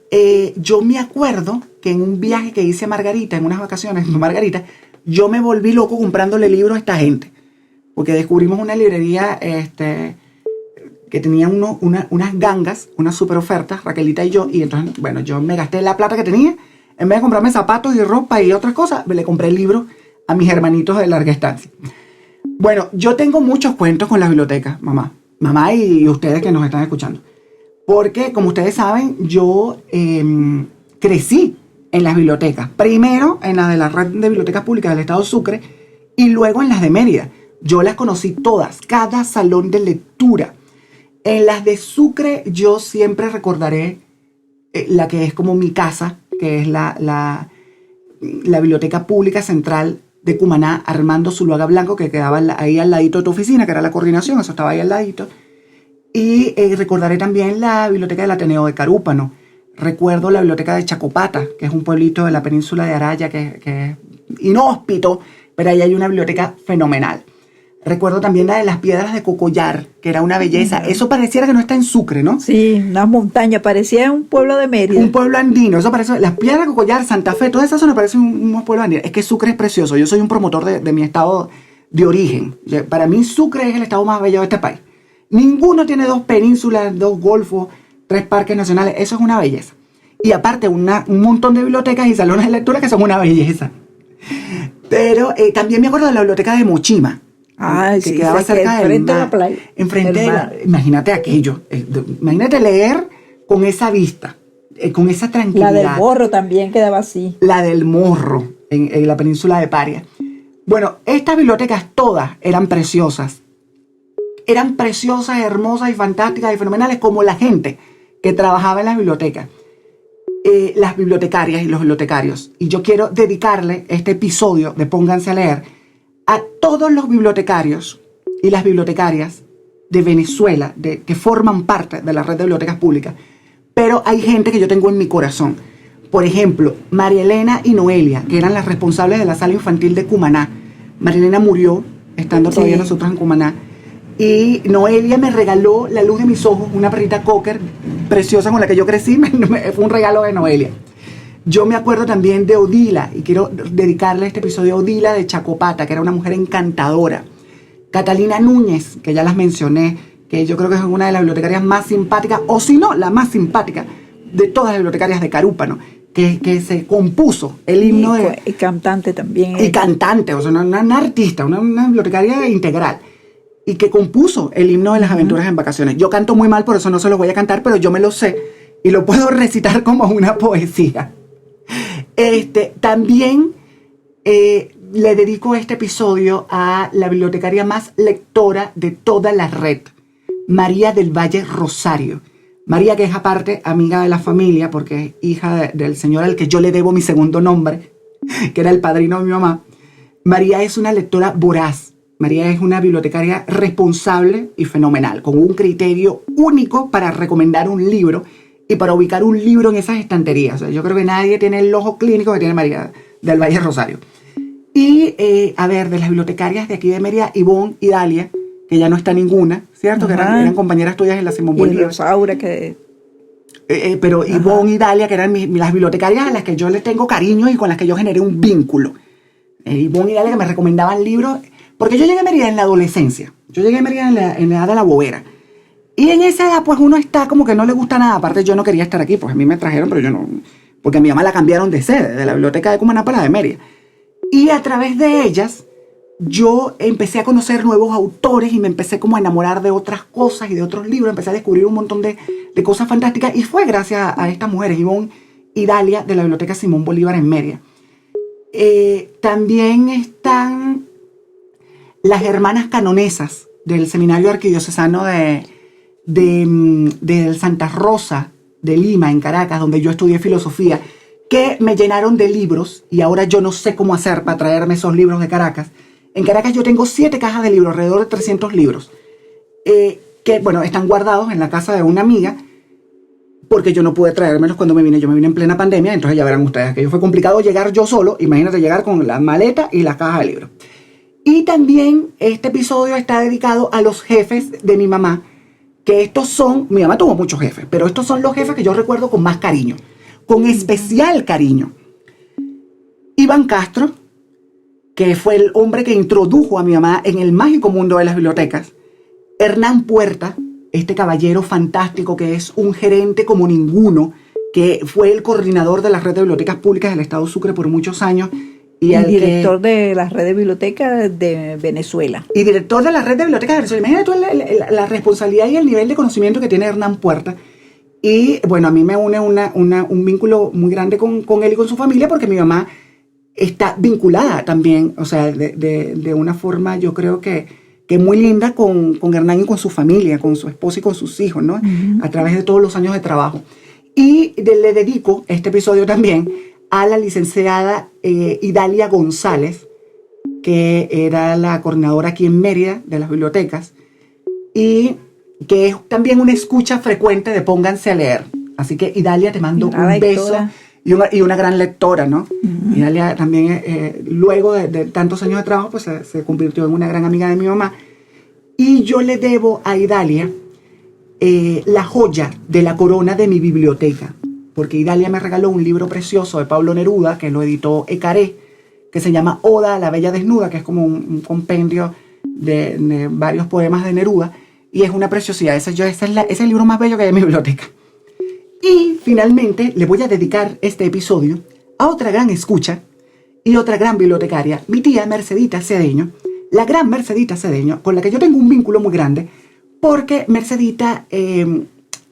yo me acuerdo que en un viaje que hice a Margarita, en unas vacaciones en Margarita, yo me volví loco comprándole libros a esta gente. Porque descubrimos una librería que tenía unas gangas, unas super ofertas, Raquelita y yo. Y entonces, bueno, yo me gasté la plata que tenía. En vez de comprarme zapatos y ropa y otras cosas, le compré libros a mis hermanitos de larga estancia. Bueno, yo tengo muchos cuentos con la biblioteca, mamá. Mamá y ustedes que nos están escuchando. Porque, como ustedes saben, yo crecí en las bibliotecas. Primero en las de la Red de Bibliotecas Públicas del Estado Sucre y luego en las de Mérida. Yo las conocí todas, cada salón de lectura. En las de Sucre yo siempre recordaré la que es como mi casa, que es la Biblioteca Pública Central de Cumaná, Armando Zuluaga Blanco, que quedaba ahí al ladito de tu oficina, que era la coordinación, eso estaba ahí al ladito. Y recordaré también la Biblioteca del Ateneo de Carúpano. Recuerdo la Biblioteca de Chacopata, que es un pueblito de la península de Araya, que es inhóspito, pero ahí hay una biblioteca fenomenal. Recuerdo también la de las Piedras de Cocollar, que era una belleza. Eso pareciera que no está en Sucre, ¿no? Sí, una montaña, parecía un pueblo de Mérida. Un pueblo andino, eso parece, las Piedras de Cocollar, Santa Fe, toda esa zona parece un pueblo andino. Es que Sucre es precioso, yo soy un promotor de mi estado de origen. Para mí Sucre es el estado más bello de este país. Ninguno tiene 2 penínsulas, 2 golfos, 3 parques nacionales, eso es una belleza. Y aparte un montón de bibliotecas y salones de lectura que son una belleza. Pero también me acuerdo de la biblioteca de Mochima. Ah, que sí, quedaba cerca del frente mar, a la playa. Enfrente de la, imagínate aquello. Imagínate leer con esa vista, con esa tranquilidad. La del Morro también quedaba así. La del Morro, en la península de Paria. Bueno, estas bibliotecas todas eran preciosas. Eran preciosas, hermosas y fantásticas y fenomenales, como la gente que trabajaba en las bibliotecas. Las bibliotecarias y los bibliotecarios. Y yo quiero dedicarle este episodio de Pónganse a leer a todos los bibliotecarios y las bibliotecarias de Venezuela, que forman parte de la red de bibliotecas públicas. Pero hay gente que yo tengo en mi corazón. Por ejemplo, María Elena y Noelia, que eran las responsables de la sala infantil de Cumaná. María Elena murió estando todavía nosotros en Cumaná. Y Noelia me regaló la luz de mis ojos, una perrita cocker preciosa con la que yo crecí. Fue un regalo de Noelia. Yo me acuerdo también de Odila, y quiero dedicarle este episodio a Odila de Chacopata, que era una mujer encantadora. Catalina Núñez, que ya las mencioné, que yo creo que es una de las bibliotecarias más simpáticas, o si no, la más simpática de todas las bibliotecarias de Carúpano, que se compuso el himno y cantante también. Y cantante, o sea, una artista, una bibliotecaria integral. Y que compuso el himno de las aventuras en vacaciones. Yo canto muy mal, por eso no se los voy a cantar, pero yo me lo sé y lo puedo recitar como una poesía. También le dedico este episodio a la bibliotecaria más lectora de toda la red, María del Valle Rosario. María, que es aparte amiga de la familia, porque es hija del señor al que yo le debo mi segundo nombre, que era el padrino de mi mamá. María es una lectora voraz. María es una bibliotecaria responsable y fenomenal, con un criterio único para recomendar un libro y para ubicar un libro en esas estanterías. O sea, yo creo que nadie tiene el ojo clínico que tiene María del Valle Rosario. Y, a ver, de las bibliotecarias de aquí de Mérida, Ivonne y Dalia, que ya no está ninguna, ¿cierto? Que eran compañeras tuyas en la Simón Bolívar. Y Rosaura, que... pero Ivonne y Dalia, que eran las bibliotecarias a las que yo les tengo cariño y con las que yo generé un vínculo. Ivonne y Dalia, que me recomendaban libros, porque yo llegué a Mérida en la adolescencia. Yo llegué a Mérida en la edad de la bobera. Y en esa edad, pues uno está como que no le gusta nada. Aparte, yo no quería estar aquí, pues a mí me trajeron, pero yo no... Porque a mi mamá la cambiaron de sede, de la biblioteca de Cumaná para la de Mérida. Y a través de ellas, yo empecé a conocer nuevos autores y me empecé como a enamorar de otras cosas y de otros libros. Empecé a descubrir un montón de cosas fantásticas. Y fue gracias a estas mujeres, Ivonne y Dalia, de la Biblioteca Simón Bolívar en Mérida. También están las hermanas canonesas del Seminario Arquidiocesano de Santa Rosa de Lima, en Caracas, donde yo estudié filosofía, que me llenaron de libros y ahora yo no sé cómo hacer para traerme esos libros de Caracas. En Caracas yo tengo 7 cajas de libros, alrededor de 300 libros, que, bueno, están guardados en la casa de una amiga, porque yo no pude traérmelos cuando me vine. Yo me vine en plena pandemia, entonces ya verán ustedes que fue complicado llegar yo solo. Imagínate llegar con la maleta y la caja de libros. Y también este episodio está dedicado a los jefes de mi mamá, que estos son, mi mamá tuvo muchos jefes, pero estos son los jefes que yo recuerdo con más cariño, con especial cariño. Iván Castro, que fue el hombre que introdujo a mi mamá en el mágico mundo de las bibliotecas. Hernán Puerta, este caballero fantástico que es un gerente como ninguno, que fue el coordinador de la red de bibliotecas públicas del Estado Sucre por muchos años. Y el director de la red de bibliotecas de Venezuela. Y director de la red de bibliotecas de Venezuela. Imagínate tú la responsabilidad y el nivel de conocimiento que tiene Hernán Puerta. Y bueno, a mí me une un vínculo muy grande con él y con su familia, porque mi mamá está vinculada también, o sea, de una forma, yo creo que muy linda con Hernán y con su familia, con su esposa y con sus hijos, ¿no? A través de todos los años de trabajo. Y le dedico este episodio también a la licenciada Idalia González, que era la coordinadora aquí en Mérida de las bibliotecas, y que es también una escucha frecuente de Pónganse a Leer. Así que, Idalia, te mando un beso y una gran lectora, ¿no? Idalia también, luego de tantos años de trabajo, pues se convirtió en una gran amiga de mi mamá. Y yo le debo a Idalia la joya de la corona de mi biblioteca, porque Idalia me regaló un libro precioso de Pablo Neruda, que lo editó Ecaré, que se llama Oda a la Bella Desnuda, que es como un compendio de varios poemas de Neruda, y es una preciosidad. Ese es el libro más bello que hay en mi biblioteca. Y finalmente le voy a dedicar este episodio a otra gran escucha y otra gran bibliotecaria, mi tía Mercedita Cedeño, la gran Mercedita Cedeño, con la que yo tengo un vínculo muy grande, porque Mercedita,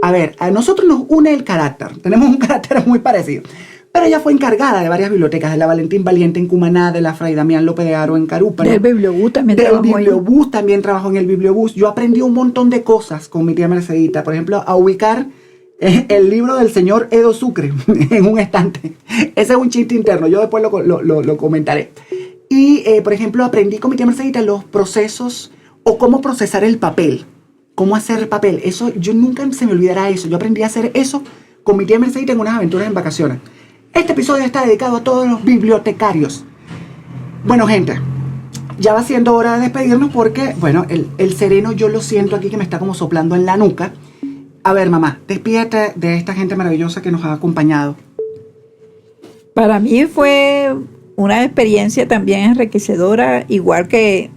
a nosotros nos une el carácter, tenemos un carácter muy parecido, pero ella fue encargada de varias bibliotecas, de la Valentín Valiente en Cumaná, de la Fray Damián López de Haro en Carúpano. Del Bibliobús también trabajó en el Bibliobús. Yo aprendí un montón de cosas con mi tía Mercedita, por ejemplo, a ubicar el libro del señor Edo Sucre en un estante. Ese es un chiste interno, yo después lo comentaré. Y, por ejemplo, aprendí con mi tía Mercedita los procesos o cómo procesar el papel, cómo hacer papel. Eso, yo nunca se me olvidará eso. Yo aprendí a hacer eso con mi tía Mercedita en unas aventuras en vacaciones. Este episodio está dedicado a todos los bibliotecarios. Bueno, gente, ya va siendo hora de despedirnos porque, bueno, el sereno yo lo siento aquí que me está como soplando en la nuca. A ver, mamá, despídete de esta gente maravillosa que nos ha acompañado. Para mí fue una experiencia también enriquecedora, igual que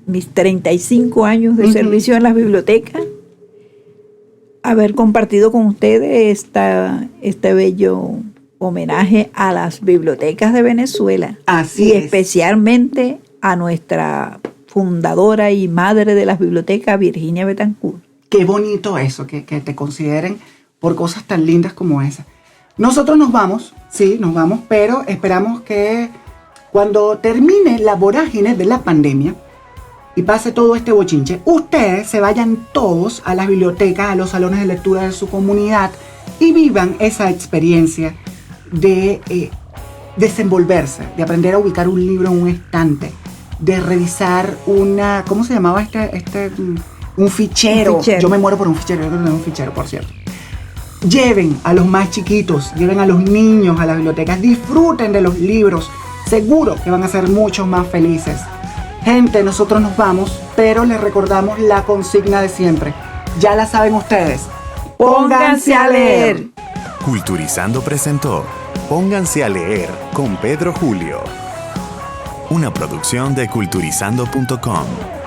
mis 35 años de servicio en las bibliotecas. Haber compartido con ustedes este bello homenaje a las bibliotecas de Venezuela. Así es. Especialmente a nuestra fundadora y madre de las bibliotecas, Virginia Betancourt. Qué bonito eso, que te consideren por cosas tan lindas como esa. Nosotros nos vamos, sí, nos vamos, pero esperamos que cuando termine la vorágine de la pandemia y pase todo este bochinche, ustedes se vayan todos a las bibliotecas, a los salones de lectura de su comunidad y vivan esa experiencia de desenvolverse, de aprender a ubicar un libro en un estante, de revisar ¿cómo se llamaba un fichero? Yo me muero por un fichero, yo creo que no es un fichero, por cierto. Lleven a los más chiquitos, lleven a los niños a las bibliotecas, disfruten de los libros, seguro que van a ser mucho más felices. Gente, nosotros nos vamos, pero les recordamos la consigna de siempre. Ya la saben ustedes. ¡Pónganse a leer! Culturizando presentó Pónganse a leer con Pedro Julio. Una producción de culturizando.com.